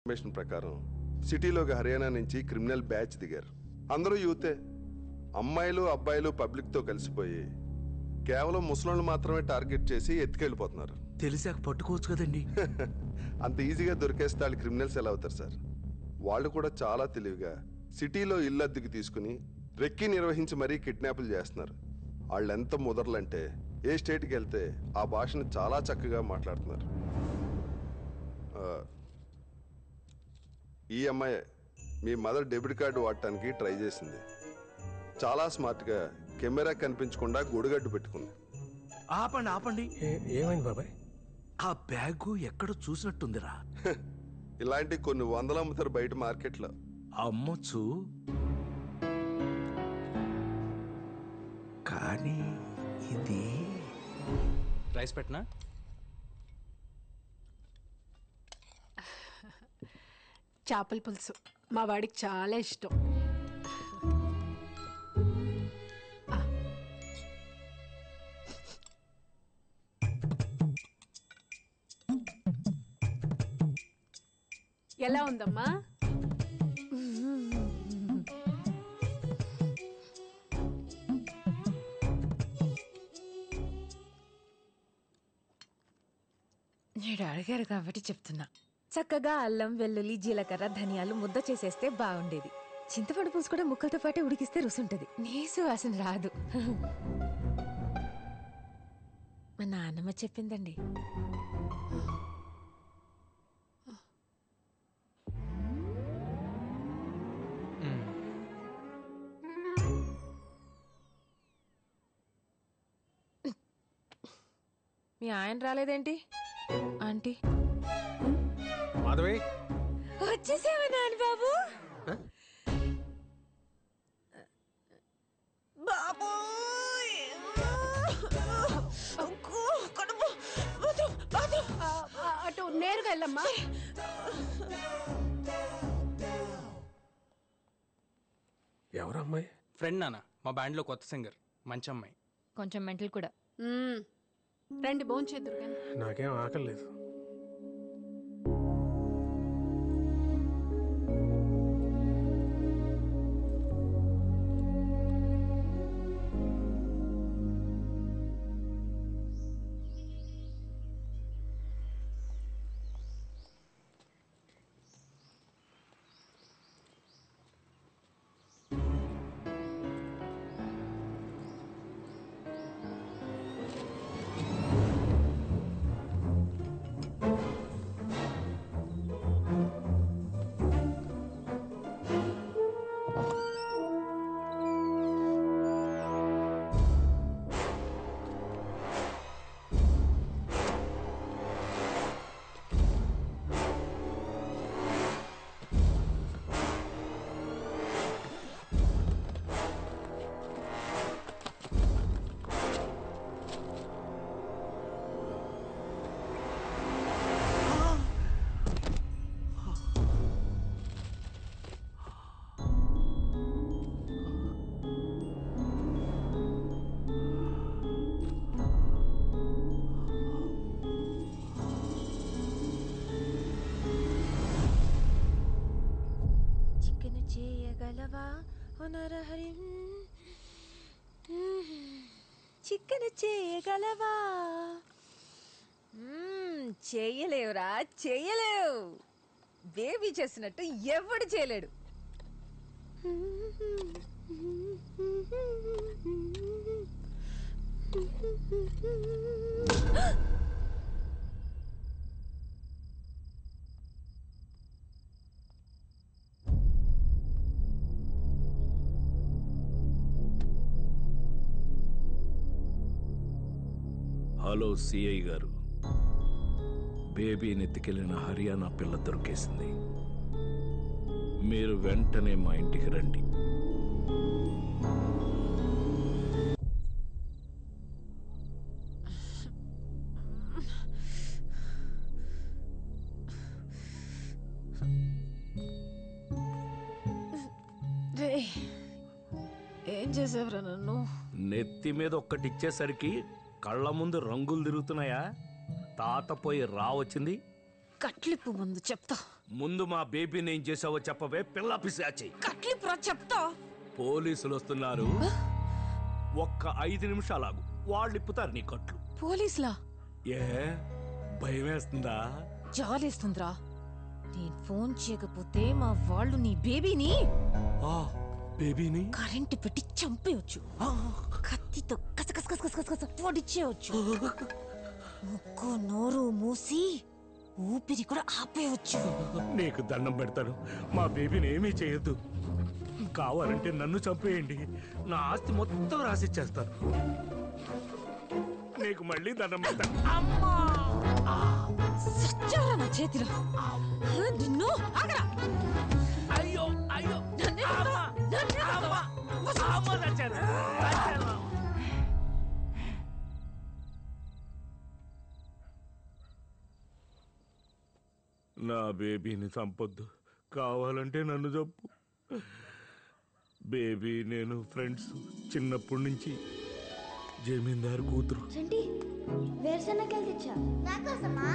Information ప్రకారం సిటీలోకి హర్యానా నుంచి criminal batch దిగారు. అందరూ యూతే. అమ్మాయిలు అబ్బాయిలు పబ్లిక్తో కలిసిపోయి కేవలం ముసలోళ్ళు మాత్రమే టార్గెట్ చేసి ఎత్తుకెళ్ళిపోతున్నారు. తెలిసాక పట్టుకోవచ్చు కదండి. అంత ఈజీగా దొరికేస్తే వాళ్ళు క్రిమినల్స్ ఎలా అవుతారు సార్? వాళ్ళు కూడా చాలా తెలివిగా సిటీలో ఇల్లు అద్దెకి తీసుకుని రెక్కి నిర్వహించి మరీ కిడ్నాపులు చేస్తున్నారు. వాళ్ళు ఎంత ముదరలంటే ఏ స్టేట్కి వెళ్తే ఆ భాషను చాలా చక్కగా మాట్లాడుతున్నారు. ఈ అమ్మాయి మీ మదర్ డెబిట్ కార్డు వాడటానికి ట్రై చేసింది. చాలా స్మార్ట్గా కెమెరా కనిపించకుండా గొడుగడ్డు పెట్టుకుంది. ఆపండి ఆపండి. ఏమైంది బాబాయ్? ఆ బ్యాగు ఎక్కడ చూసినట్టుందిరా. ఇలాంటి కొన్ని వందలు అమ్ముతారు బయట మార్కెట్లో. అమ్మొచ్చు, కానీ ఇది రైస్ పెట్టనా? చేపల పులుసు మా వాడికి చాలా ఇష్టం. ఎలా ఉందమ్మా? నేను అడిగారు కాబట్టి చెప్తున్నా. చక్కగా అల్లం వెల్లుల్లి జీలకర్ర ధనియాలు ముద్ద చేసేస్తే బాగుండేది. చింతపండు పులుసు కూడా ముక్కలతో పాటే ఉడికిస్తే రుసుంటది, నీసు వాసన రాదు. మా నాన్నమ్మ చెప్పిందండి. మీ ఆయన రాలేదేంటి ఆంటీ? మాధవి, వచ్చేసావా నాన్న బాబు? అటు నేరుగా వెళ్ళమ్మా. ఎవరు అమ్మాయి? ఫ్రెండ్ నాన్న, మా బ్యాండ్లో కొత్త సింగర్, మంచి అమ్మాయి. కొంచెం మెంటల్ కూడా. రండి భోంచేద్దురు కానీ. నాకేం ఆకలి లేదు. చికెన్ చేయగలవా? చేయలేవురా, చేయలేవు. బేబీ చేసినట్టు ఎవడు చేయలేడు. హలో సిఐ గారు, బేబీని ఎత్తుకెళ్లిన హర్యానా పిల్ల దొరికేసింది. మీరు వెంటనే మా ఇంటికి రండి. ఏం చేసావురా నన్ను? నెత్తి మీద ఒక్కటిచ్చేసరికి కళ్ళ ముందు రంగులు తిరుగుతున్నాయా? తాత పోయి రా వచ్చింది. కట్లిప్పు ముందు చెప్తా. ముందు మా బేబీని ఏం చేసావో చెప్పవే పిల్ల పిశాచి. కట్లిపురా చెప్తా. పోలీసులు వస్తున్నారు, ఒక్క 5 నిమిషాలాగు, వాళ్ళు ఇప్పుతారు నీ కట్లు. పోలీసులా? ఏ భయమేస్తుందా? జాలేస్తుందిరా. నేను ఫోన్ చేయకపోతే మా వాళ్ళు నీ బేబీని ఆ బేబీని కరెంటు పెట్టి చంపేయచ్చు. కత్తితో కసకస పొడిచేయచ్చు. ముక్కు నోరు మూసి ఊపిరి కూడా ఆపేయచ్చు. నీకు దండం పెడతాను, మా బేబీని ఏమీ చేయొద్దు. కావాలంటే నన్ను చంపేయండి, నా ఆస్తి మొత్తం రాసిచ్చేస్తాను. నీకు మళ్ళీ దండం పెడతాను. అమ్మా సచ్చారా నా చేతిలో. నిన్ను ఆగరా. అయ్యో అయ్యో నన్నే కొడతావా? నన్నే కొడతావా? అమ్మ చచ్చాను, చచ్చాను. నా బేబీని చంపొద్దు, కావాలంటే నన్ను చంపు. బేబీ నేను ఫ్రెండ్స్ చిన్నప్పటి నుంచి. జమీందారు కూతురు. చంటి వేరుశనగలు తెచ్చా నాకోసమా?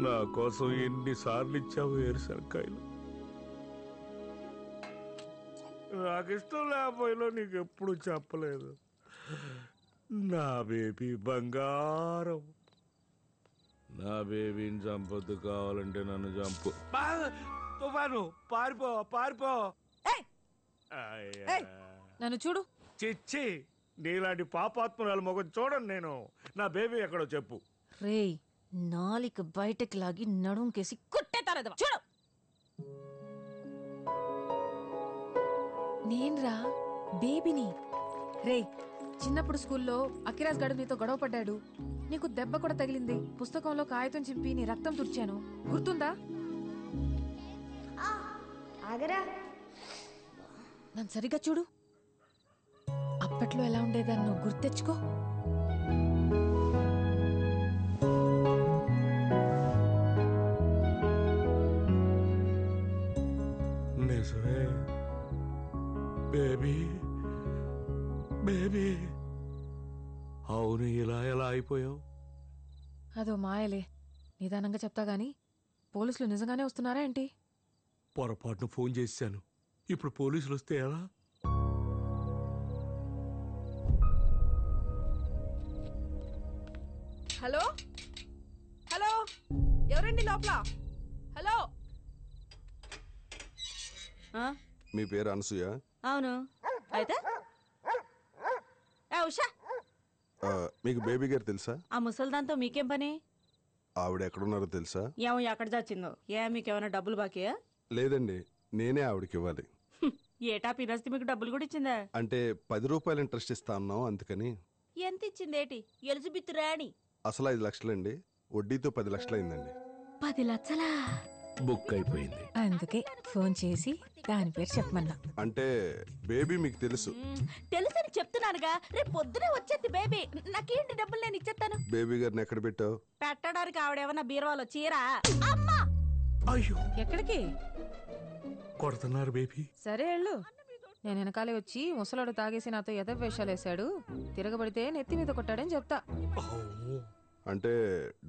నా కోసం ఎన్నిసార్లు ఇచ్చావు వేరుశనక్కాయలు. నాకు ఇష్టం లేకపోయినా నీకు ఎప్పుడు చెప్పలేదు. నా బేబీ బంగారం. నా బేబీని చంపొద్దు, కావాలంటే నన్ను చంపు. తుఫాను పారిపో పారిపో. నన్ను చూడు. చిచ్చి, నీలాంటి పాపాత్మరాలు మొగం చూడను నేను. నా బేబీ ఎక్కడో చెప్పు. రేయ్, నాలిక బయటకి లాగి నడుంకేసి కుట్టేతారదవా. చూడు. నేన్రా బేబీని. రేయ్, చిన్నప్పుడు స్కూల్లో అకిరాజ్ గడు నీతో గొడవ పడ్డాడు. నీకు దెబ్బ కూడా తగిలింది. పుస్తకంలో కాగితం చింపి నీ రక్తం తుడిచాను, గుర్తుందా? ఆగరా. నన్ను సరిగ్గా చూడు. అప్పట్లో ఎలా ఉండేదాన్ని నువ్వు గుర్తెచ్చుకో. నిజమే బేబీ, బేబీ. అవును, ఇలా ఎలా అయిపోయావు? అదో మాయలే. నిదానంగా చెప్తా గాని, పోలీసులు నిజంగానే వస్తున్నారా ఏంటి? పొరపాటును ఫోన్ చేశాను. ఇప్పుడు పోలీసులు వస్తే ఎలా? హలో హలో, ఎవరండి లోపల? హలో. మీ పేరు అనసూయ? అవును. అయితే ఉషా, మీకు బేబీ గారు తెలుసా? ఆ ముసల్దాంతో మీకేం పని? ఆవిడ ఎక్కడున్నారో తెలుసా? ఏమో ఎక్కడ చచ్చిందో. మీకేమైనా డబ్బులు బాకీయా? లేదండి, నేనే ఆవిడకి ఇవ్వాలి. ఏటా పినస్తి మీకు డబ్బులు కూడా ఇచ్చిందా? అంటే 10 రూపాయలు ఇంట్రెస్ట్ ఇస్తా అన్నాం, అందుకని. ఎంత ఇచ్చిందేటి? ఎలిజబెత్ రాణి. అసలు 5 లక్షలండి, వడ్డీతో 10 లక్షలు అయిందండి. 10 లక్షలా? బుక్ అయిపోయింది. అందుకే ఫోన్ చేసి దాని పేరు చెప్పమన్నా. అంటే బేబీ మీకు తెలుసు? తెలుసని చెప్తున్నానుగా. రేపు పొద్దునే వచ్చేది బేబీ. నాకేంటి డబ్బులు నేను ఇచ్చేస్తాను. బేబీ గారిని ఎక్కడ పెట్టావు? పెట్టడానికి ఆవిడేమన్నా బీరువాలో చీరా? అమ్మా! అయ్యో, ఎక్కడికి కొడుతున్నారు బేబీ. సరే వెళ్ళు. నేను వెనకాలే వచ్చి ముసలాడు తాగేసి నాతో ఎదవేషాలేశాడు, తిరగబడితే నెత్తి మీద కొట్టాడని చెప్తా. అంటే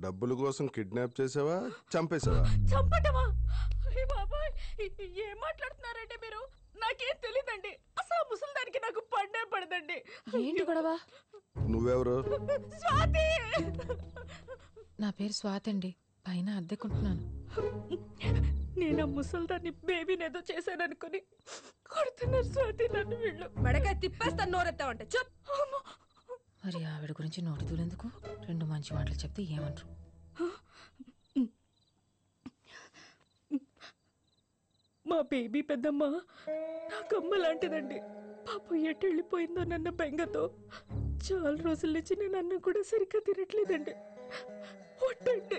డబ్బుల కోసం కిడ్నాప్ చేసావా, చంపేసావా? చంపటమా? బాబాయ్, ఏం మాట్లాడుతున్నారంటే మీరు? నాకేం తెలీదండి. అసలు ముసలిదానికి నాకు పండే పడదండి. ఏంటి గొడవ? నువ్వెవరు? స్వాతి. నా పేరు స్వాతి అండి, పైన అద్దెకుంటున్నాను. నేను ఆ ముసల్దాన్ని బేబీని ఏదో చేశాననుకుని కొడుతున్నారు స్వాతి నన్ను. వీళ్ళు మెడకాయ తిప్పేస్తాను నోరెత్తావంటే. చెప్. మరి ఆవిడ గురించి నోటి దూలెందుకు? 2 మంచి మాటలు చెప్తే ఏమంటారు? మా బేబీ పెద్దమ్మ నాకమ్మ లాంటిదండి. పాప ఎటు వెళ్ళిపోయిందో నన్న బెంగతో చాలా రోజుల నుంచి నేను అన్నం కూడా సరిగ్గా తినట్లేదండి. ఒట్టండి.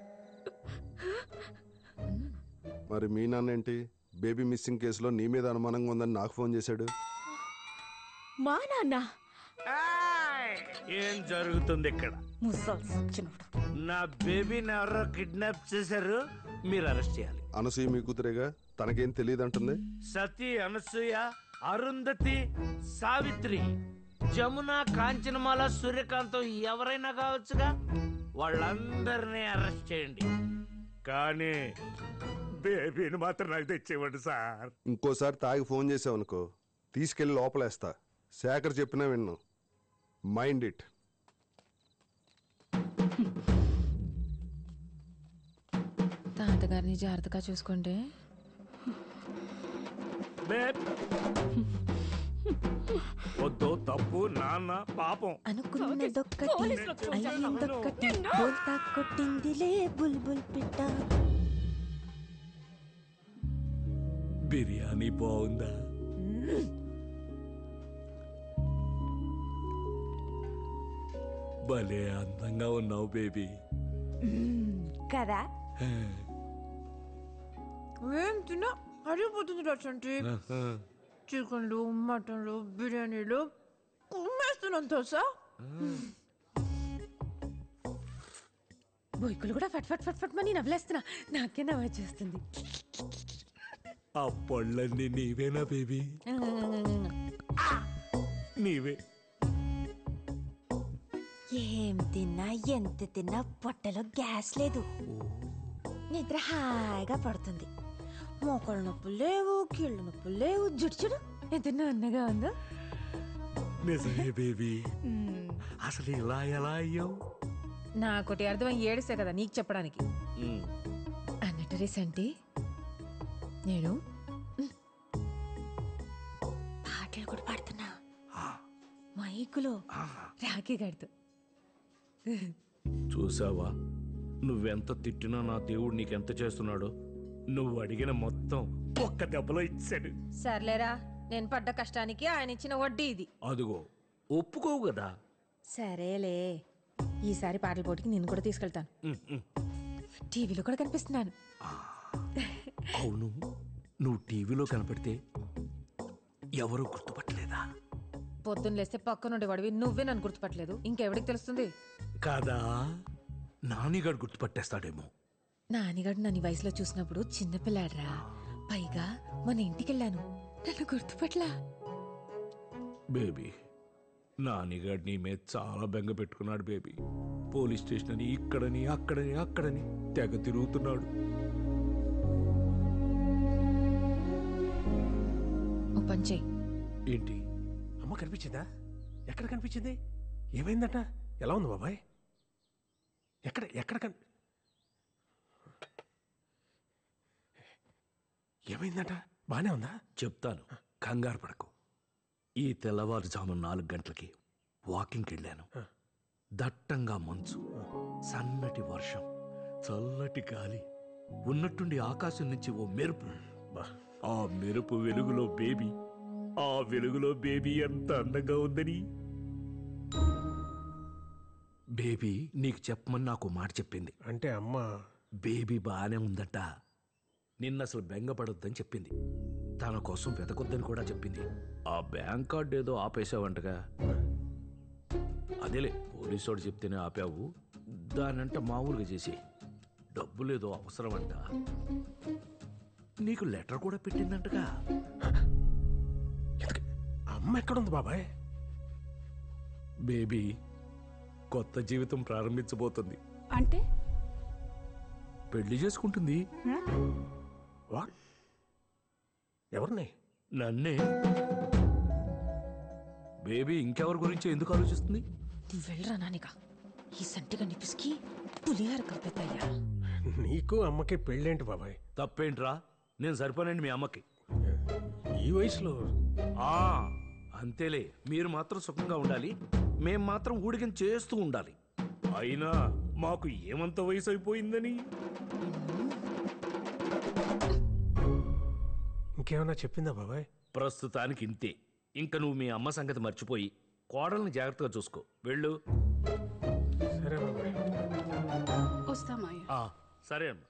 మరి మీ నాన్న ఏంటి బేబీ మిస్సింగ్ కేసులో నీ మీద అనుమానంగా ఉందని నాకు ఫోన్ చేశాడు? మా నాన్న ఏం జరుగుతుంది ఇక్కడ? ముసల్స్ వచ్చినప్పుడు నా బేబీని ఎవరో కిడ్నాప్ చేశారు, మీరు అరెస్ట్ చేయాలి. అనసూయ మీ కూతురేగా, తనకేం తెలియదు అంటుంది. సతీ, అనసూయ, అరుంధతి, సావిత్రి, జమున, కాంచనమాల, సూర్యకాంతం ఎవరైనా కావచ్చుగా. వాళ్ళందరినీ అరెస్ట్ చేయండి. కానీ బేబీని మాత్రం నాకు తెచ్చేవాడు సార్. ఇంకోసారి తాగి ఫోన్ చేసావనుకో తీసుకెళ్లి లోపలేస్తా. శేఖర్ చెప్పినా విన్ను. Mind it. తాతగారిని జాగ్రత్తగా చూసుకోండి. బేబ్ వద్దు, తప్పు, నాన్న పాపం. అనుకున్నదొక్కటి పోలీసులకు ఫోన్ చేస్తాను. అయ్యిందొక్కటి బోల్తా కొట్టిందిలే బుల్బుల్ పిట్ట. బిర్యానీ బాగుందా? భలే అందంగా ఉన్నావు బేబీ. కదా ఏం తిన్నా అడిగిపోతుంది రచంటి. చికెన్లు, మటన్లు, బిర్యానీలు కుమ్మేస్తున్నాను తెలుసా. బొయ్కులు కూడా ఫట్ ఫట్ ఫట్ ఫట్ మని నవ్వులేస్తున్నా. నాకే నవ్వు వచ్చేస్తుంది. ఆ పళ్ళన్నీ నీవేనా బేబీ? నీవే. ఏం తిన్నా ఎంత తిన్నా పొట్టలో గ్యాస్ లేదు. నిద్ర హాయిగా పడుతుంది. మోకాళ్ళ నొప్పులు లేవు, కీళ్ళ నొప్పులు లేవు. జుట్టు చూడు ఎంత అన్నగా ఉందో. నిజమే బేబీ. అసలు ఇలా ఎలా అయ్యావు? నాకోటి అర్థమై ఏడిసే కదా నీకు చెప్పడానికి. అన్నట్టు రీసెంటీ నేను పాటలు కూడా పాడుతున్నా మైకులో రాఖీ గడుతూ. చూసావా, నువ్వెంత తిట్టినా నా దేవుడు నీకెంత చేస్తున్నాడో. నువ్వు అడిగిన మొత్తం ఒక్క దెబ్బలో ఇచ్చాడు. సర్లేరా, నేను పడ్డ కష్టానికి ఆయన ఇచ్చిన వడ్డీ ఇది. అదిగో ఒప్పుకోవు కదా. సరేలే, ఈసారి పాటల పోటీకి నేను కూడా తీసుకెళ్తాను. టీవీలో కూడా కనిపిస్తున్నాను. అవును, నువ్వు టీవీలో కనపడితే ఎవరు గుర్తుపట్టలేదా? పొద్దున్న లేస్తే పక్క నుండి వాడివి నువ్వే నన్ను గుర్తుపట్టలేదు, ఇంకెవడికి తెలుస్తుంది? కాదా, నానిగాడు గుర్తుపట్టేస్తాడేమో. నానిగాడు నన్ను ఈ వయసులో చూసినప్పుడు చిన్నపిల్లాడ్రా. పైగా మన ఇంటికెళ్ళాను, నన్ను గుర్తుపట్లా. బేబీ, నానిగాడు నీ మీద చాలా బెంగ పెట్టుకున్నాడు బేబీ. పోలీస్ స్టేషన్ అని ఇక్కడని అక్కడని తెగ తిరుగుతున్నాడు. ఓ పని చెయ్యి. ఏంటి? అమ్మ కనిపించిందా? ఎక్కడ కనిపించింది? ఏమైందట? ఎలా ఉంది బాబాయ్? ఎక్కడ ఎక్కడ ఏమైందట? బానే ఉందా? చెప్తాను, కంగారు పడకు. ఈ తెల్లవారుజాము 4 గంటలకి వాకింగ్కి వెళ్ళాను. దట్టంగా మంచు, సన్నటి వర్షం, చల్లటి గాలి, ఉన్నట్టుండి ఆకాశం నుంచి ఓ మెరుపు. ఆ మెరుపు వెలుగులో బేబీ, ఆ వెలుగులో బేబీ ఎంత అందంగా ఉందని. బేబీ నీకు చెప్పమని నాకు మాట చెప్పింది. అంటే అమ్మ బేబీ బాగానే ఉందట. నిన్న అసలు బెంగపడొద్దని చెప్పింది. తన కోసం వెతకొద్దని కూడా చెప్పింది. ఆ బ్యాంక్ కార్డు ఏదో ఆపేసావంటగా. అదేలే, పోలీసోడు చెప్తేనే ఆపావు. దానంట మామూలుగా చేసి డబ్బులేదో అవసరం అంట. నీకు లెటర్ కూడా పెట్టిందంటగా. అమ్మ ఎక్కడుంది బాబాయ్? బేబీ కొత్త జీవితం ప్రారంభించబోతుంది. అంటే పెళ్లి చేసుకుంటుంది. వాట్? ఎవరిని? నన్నే. బేబీ ఇంకెవరి గురించి ఎందుకు ఆలోచిస్తుంది? నువ్వు వెళ్ళరా నానిగా, ఈ సంటిగా నిపిసికి పులిహార కలిపేద్దయ్యా. నీకు అమ్మకి పెళ్ళేంటి బాబాయ్? తప్పేంట్రా, నేను సరిపోనండి మీ అమ్మకి. ఈ వయసులో అంతేలే, మీరు మాత్రం సుఖంగా ఉండాలి, మేం మాత్రం ఊడిగం చేస్తూ ఉండాలి. అయినా మాకు ఏమంత వయసు అయిపోయిందని. ఇంకేమన్నా చెప్పిందా బాబాయ్? ప్రస్తుతానికి ఇంతే. ఇంకా నువ్వు మీ అమ్మ సంగతి మర్చిపోయి కోడల్ని జాగ్రత్తగా చూసుకో. వెళ్ళు. సరే బాబాయ్. వస్తామయ్యా. సరే అమ్మ.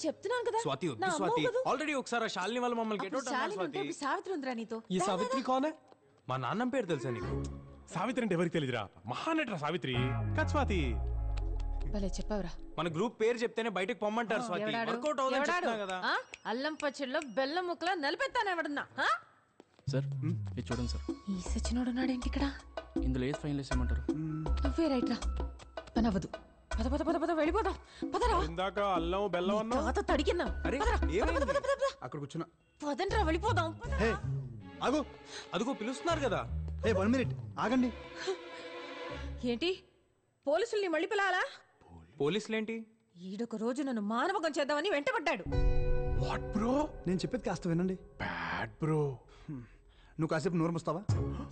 చెప్తున్నాను కదా స్వాతి నా వద్దు అమ్మవు స్వాతి కదూ. ఆల్రెడీ ఒకసారి ఆ శాలిని వాళ్ళ మమ్మల్ని గెట్ అప్పుడు అవుట్ అన్నారు శాలిని ఉంటే స్వాతి ఇప్పుడు సావిత్రి ఉందిరా నీతో ఈ సావిత్రి కోనే మా నాన్నం పేరు తెలుసా నీకు సావిత్రి అంటే ఎవరికి తెలియదురా మహానటరా సావిత్రి కాదు స్వాతి భలే చెప్పావురా మన గ్రూప్ పేరు చెప్తేనే బయటకు పొమ్మంటారు స్వాతి ఎవడాడు? వర్కౌట్ అవుతుందని ఎవడాడు? చెప్తున్నా కదా ఆ? అల్లం పచ్చడిలో బెల్లం ముక్కలా నలిపెత్తాను ఎవడన్నా ఆ? సార్ ఇది చూడండి సార్ ఈ సచ్చినోడున్నాడేంటి ఇక్కడ ఇందులో ఏది ఫైనల్ వేసేయమంటారు నువ్వే రైట్ రా పని అవ్వదు పద పద పద పద వెళ్ళిపోదాం పదరా ఇందాక అల్లం బెల్లం అన్నా తాత తడికిందాం అరే, పదరా, పద, ఏమైంది? పద, పద, పద, పద. అక్కడ కూర్చున్నా. పదండ్రా వెళ్ళిపోదాం పద. హే ఆగు. అదిగో పిలుస్తున్నారు కదా హే 1 మినిట్ ఆగండి. ఏంటి పోలీసుల్ని మళ్ళీ పిలాలా పోలీసులేంటి ఈడొక రోజు నన్ను మానవకం చేద్దామని వెంటబడ్డాడు వాట్ బ్రో నేను చెప్పేది కాస్త వినండి. బ్యాడ్ బ్రో నువ్వు కాసేపు నోరు మూస్తావా?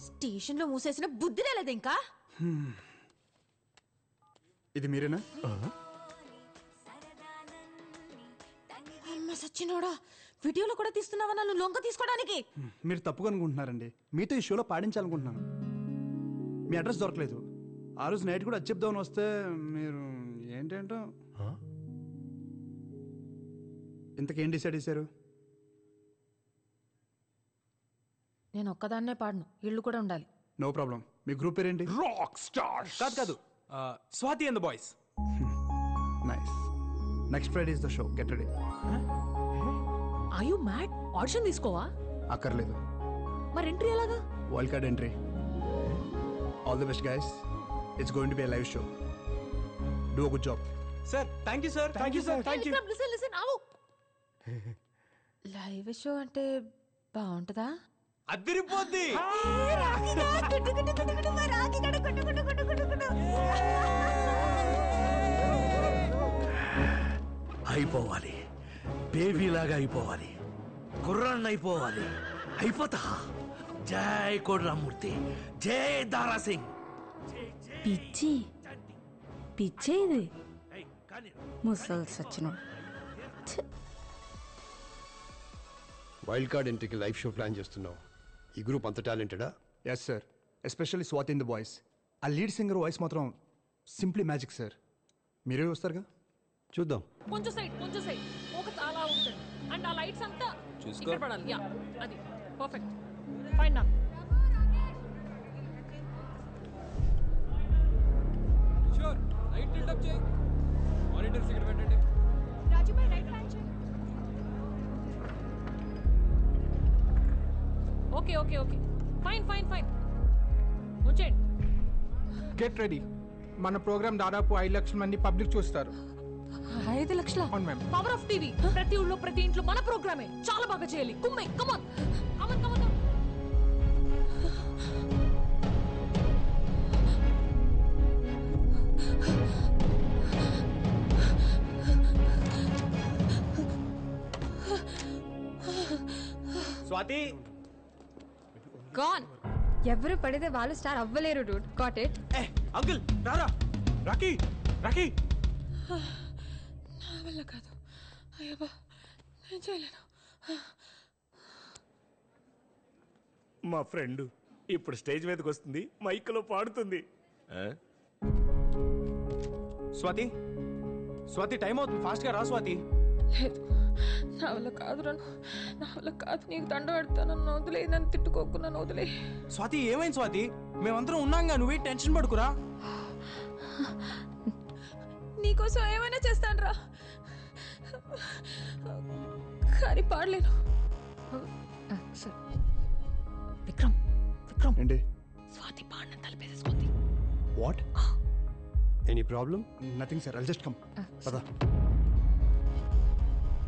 స్టేషన్ లో మూసేసిన బుద్ధి రాలేదు ఇంకా ఇది మీరేనా? అమ్మ సచ్చినోడా వీడియోలో కూడా తీస్తున్నావా నన్ను లొంగ తీసుకోవడానికి మీరు తప్పుగా అనుకుంటున్నారండి. మీతో ఈ షోలో పాడించాలనుకుంటున్నాను. మీ అడ్రస్ దొరకలేదు. ఆ రోజు నైట్ కూడా అది చెప్దామని వస్తే మీరు ఏంటేంటో. ఇంతకేం డిసైడ్ చేశారు? నేను ఒక్కదాన్నే పాడను ఇళ్ళు కూడా ఉండాలి నో ప్రాబ్లం. మీ గ్రూప్ పేరేంటి? రాక్ స్టార్ కాదు కాదు Swathi and the boys nice. Next Friday is the show. Get ready. Are you mad audition తీసుకోవా అక్కర్లేదు. మరి ఎంట్రీ ఎలాగా wild card entry. All the best guys. It's going to be a live show. Do a good job. Sir thank you sir thank you sir thank you listen listen ఆవు live show అంటే బాగుంటుందా అదిరిపోద్ది అయిపోవాలి బేబీలాగా అయిపోవాలి కుర్రాన్ని అయిపోవాలి అయిపోతా జై కోడ్రామూర్తి జై దారా సింగ్ పిచ్చి పిచ్చే ఇది ముసల్ సచ్చినోడు వైల్డ్ కార్డ్ ఎంట్రీకి లైవ్ షో ప్లాన్ చేస్తున్నావు. ఈ గ్రూప్ అంత టాలెంటెడా? Yes sir. Especially Swathi in the voice. ఆ లీడ్ సింగర్ వాయిస్ మాత్రం సింప్లీ మ్యాజిక్ సార్. మీరే వస్తారుగా? చూద్దాం. కొంచెం సైడ్ ఒక చాలా ఉంటుంది అండ్ ఆ లైట్స్ అంతా ఇక్కడ పడాలి యా అది పర్ఫెక్ట్ ఫైన్ నా షూర్ రైట్ టిల్ట్ అప్ చేయి మానిటర్స్ ఇక్కడ పెట్టండి రాజు భాయ్ రైట్ హ్యాండ్ చేయి ఓకే ఓకే ఓకే ఫైన్ ఉంచండి గెట్ రెడీ. మన ప్రోగ్రామ్ దాదాపు 5 లక్షల మంది పబ్లిక్ చూస్తారు. 5 లక్షల అవును మ్యామ్. పవర్ ఆఫ్ టీవీ ప్రతి ఊళ్ళో ప్రతి ఇంట్లో మన ప్రోగ్రామే చాలా బాగా చేయాలి కుమ్మే కమాన్ స్వాతి గాన్ ఎవరు పడితే వాళ్ళు స్టార్ అవ్వలేరు డూడ్ గాట్ ఇట్ ఏ అంకుల్ రారా రాకీ రాకీ నా వల్ల కాదు అయ్యబ్బా నేను చేయలేను మా ఫ్రెండ్ ఇప్పుడు స్టేజ్ మీదకి వస్తుంది మైక్లో పాడుతుంది స్వాతి స్వాతి టైం అవుతుంది ఫాస్ట్ గా రా స్వాతి లేదు నా వల్ల కాదు నా వల్ల కాదు నీకు దండ పెడతాను నన్ను వదిలే నన్ను తిట్టుకోకు నన్ను వదిలే స్వాతి ఏమైంది స్వాతి మేమందరం ఉన్నాంగా నువ్వే టెన్షన్ పడుకురా నీకోసం ఏమైనా చేస్తాను రా కానీ పాడలేను విక్రమ్ ఏంటి? స్వాతి పాడిన తలపేసేసుకుంది what? Any problem? Nothing sir. I'll just come. పద.